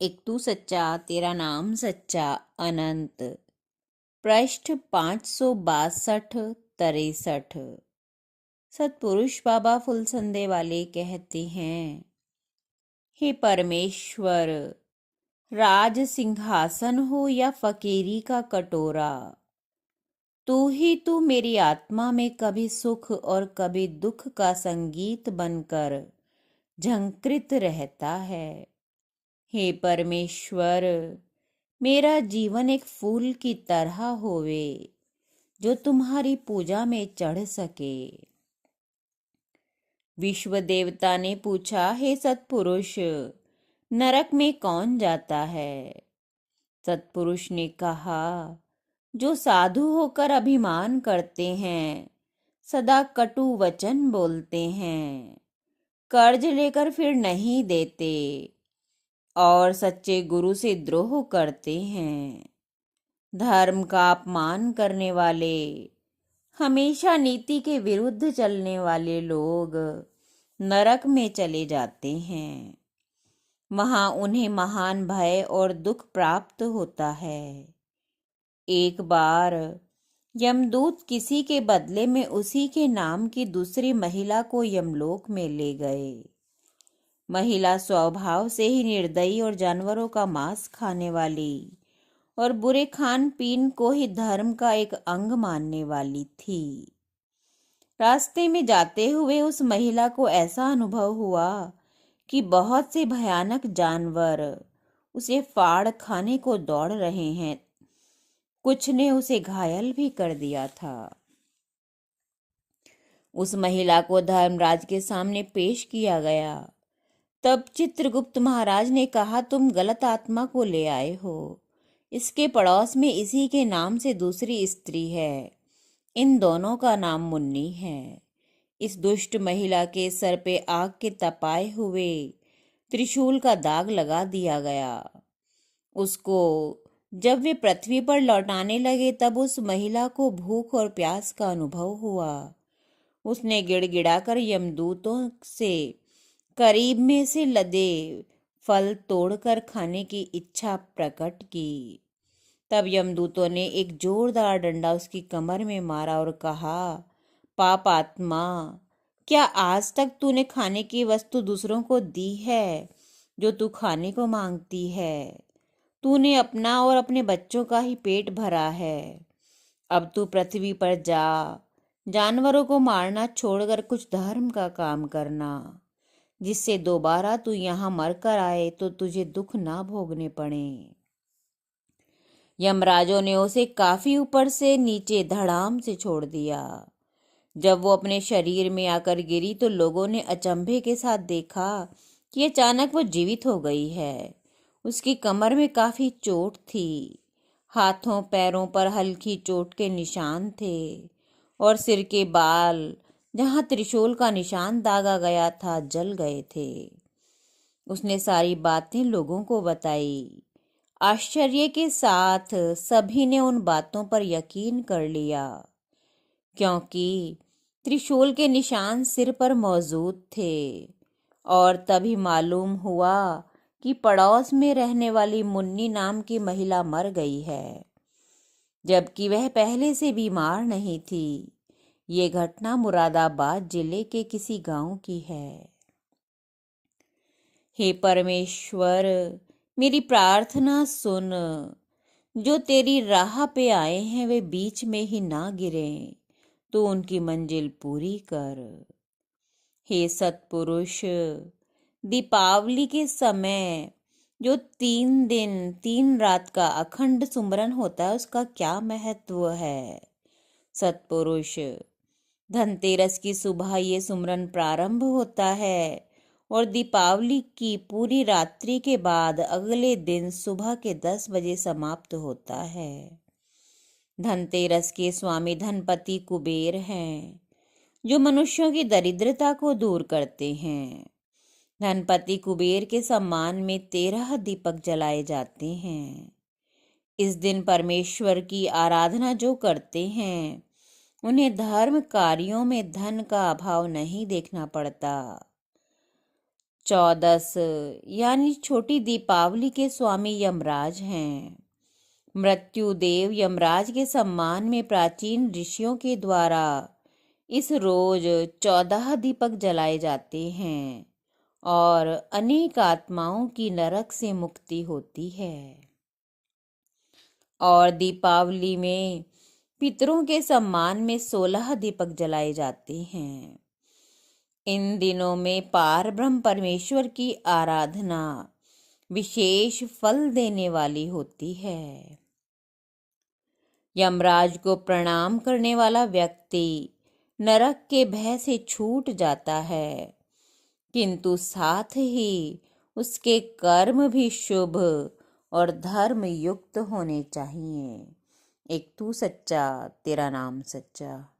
एक तू सच्चा तेरा नाम सच्चा अनंत। पृष्ठ 562-63। सतपुरुष बाबा फुलसंदे वाले कहते हैं, हे परमेश्वर, राज सिंहासन हो या फकीरी का कटोरा, तू मेरी आत्मा में कभी सुख और कभी दुख का संगीत बनकर झंकृत रहता है। हे परमेश्वर, मेरा जीवन एक फूल की तरह होवे जो तुम्हारी पूजा में चढ़ सके। विश्व देवता ने पूछा, हे सतपुरुष, नरक में कौन जाता है? सतपुरुष ने कहा, जो साधु होकर अभिमान करते हैं, सदा कटु वचन बोलते हैं, कर्ज लेकर फिर नहीं देते और सच्चे गुरु से द्रोह करते हैं। धर्म का अपमान करने वाले, हमेशा नीति के विरुद्ध चलने वाले लोग नरक में चले जाते हैं। वहां उन्हें महान भय और दुख प्राप्त होता है। एक बार यमदूत किसी के बदले में उसी के नाम की दूसरी महिला को यमलोक में ले गए। महिला स्वभाव से ही निर्दयी और जानवरों का मांस खाने वाली और बुरे खान पीन को ही धर्म का एक अंग मानने वाली थी। रास्ते में जाते हुए उस महिला को ऐसा अनुभव हुआ कि बहुत से भयानक जानवर उसे फाड़ खाने को दौड़ रहे हैं। कुछ ने उसे घायल भी कर दिया था। उस महिला को धर्मराज के सामने पेश किया गया। तब चित्रगुप्त महाराज ने कहा, तुम गलत आत्मा को ले आए हो। इसके पड़ोस में इसी के नाम से दूसरी स्त्री है। इन दोनों का नाम मुन्नी है। इस दुष्ट महिला के सर पे आग के तपाए हुए त्रिशूल का दाग लगा दिया गया। उसको जब वे पृथ्वी पर लौटाने लगे तब उस महिला को भूख और प्यास का अनुभव हुआ। उसने गिड़गिड़ाकर यमदूतों से करीब में से लदे फल तोड़कर खाने की इच्छा प्रकट की। तब यमदूतों ने एक जोरदार डंडा उसकी कमर में मारा और कहा, पाप आत्मा, क्या आज तक तूने खाने की वस्तु दूसरों को दी है जो तू खाने को मांगती है? तूने अपना और अपने बच्चों का ही पेट भरा है। अब तू पृथ्वी पर जा, जानवरों को मारना छोड़कर कुछ धर्म का काम करना, जिससे दोबारा तू यहाँ मर कर आए तो तुझे दुख ना भोगने पड़े। यमराजों ने उसे काफी ऊपर से नीचे धड़ाम से छोड़ दिया। जब वो अपने शरीर में आकर गिरी तो लोगों ने अचंभे के साथ देखा कि अचानक वो जीवित हो गई है। उसकी कमर में काफी चोट थी। हाथों पैरों पर हल्की चोट के निशान थे और सिर के बाल, जहां त्रिशूल का निशान दागा गया था, जल गए थे। उसने सारी बातें लोगों को बताई। आश्चर्य के साथ सभी ने उन बातों पर यकीन कर लिया, क्योंकि त्रिशूल के निशान सिर पर मौजूद थे। और तभी मालूम हुआ कि पड़ोस में रहने वाली मुन्नी नाम की महिला मर गई है, जबकि वह पहले से बीमार नहीं थी। ये घटना मुरादाबाद जिले के किसी गांव की है। हे परमेश्वर, मेरी प्रार्थना सुन। जो तेरी राह पे आए हैं वे बीच में ही ना गिरें, तो उनकी मंजिल पूरी कर। हे सतपुरुष, दीपावली के समय जो 3 दिन 3 रात का अखंड सुमरन होता है, उसका क्या महत्व है? सतपुरुष, धनतेरस की सुबह ये सुमरन प्रारंभ होता है और दीपावली की पूरी रात्रि के बाद अगले दिन सुबह के 10 बजे समाप्त होता है। धनतेरस के स्वामी धनपति कुबेर हैं, जो मनुष्यों की दरिद्रता को दूर करते हैं। धनपति कुबेर के सम्मान में 13 दीपक जलाए जाते हैं। इस दिन परमेश्वर की आराधना जो करते हैं, उन्हें धर्म कार्यों में धन का अभाव नहीं देखना पड़ता। चौदस यानी छोटी दीपावली के स्वामी यमराज हैं। मृत्युदेव यमराज के सम्मान में प्राचीन ऋषियों के द्वारा इस रोज 14 दीपक जलाए जाते हैं और अनेक आत्माओं की नरक से मुक्ति होती है। और दीपावली में पितरों के सम्मान में 16 दीपक जलाए जाते हैं। इन दिनों में पार ब्रह्म परमेश्वर की आराधना विशेष फल देने वाली होती है। यमराज को प्रणाम करने वाला व्यक्ति नरक के भय से छूट जाता है, किंतु साथ ही उसके कर्म भी शुभ और धर्म युक्त होने चाहिए। एक तू सच्चा, तेरा नाम सच्चा।